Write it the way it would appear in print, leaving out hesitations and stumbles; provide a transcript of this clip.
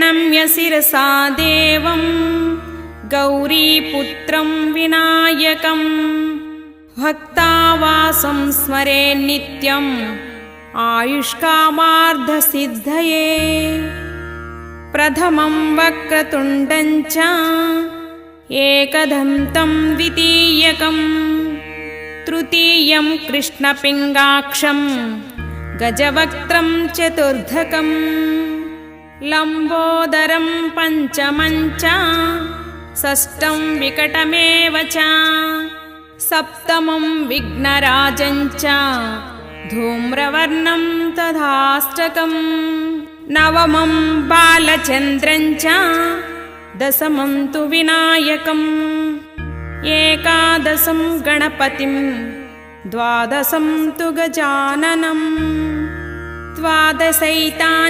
प्रणम्य शिरसा देवं गौरीपुत्रं विनायकं भक्तावासं स्मरे नित्यम् आयुष्कामार्थसिद्धये प्रथमं वक्रतुण्डं च एकदन्तं द्वितीयकं तृतीयं कृष्णपिङ्गाक्षं गजवक्त्रं चतुर्धकं लम्बोदरं पञ्चमं च षष्ठं विकटमेव च सप्तमं विघ्नराजं च धूम्रवर्णं तथाष्टकं नवमं बालचन्द्रं च दशमं तु विनायकम् एकादशं गणपतिं द्वादशं तु गजाननं द्वादशैतानि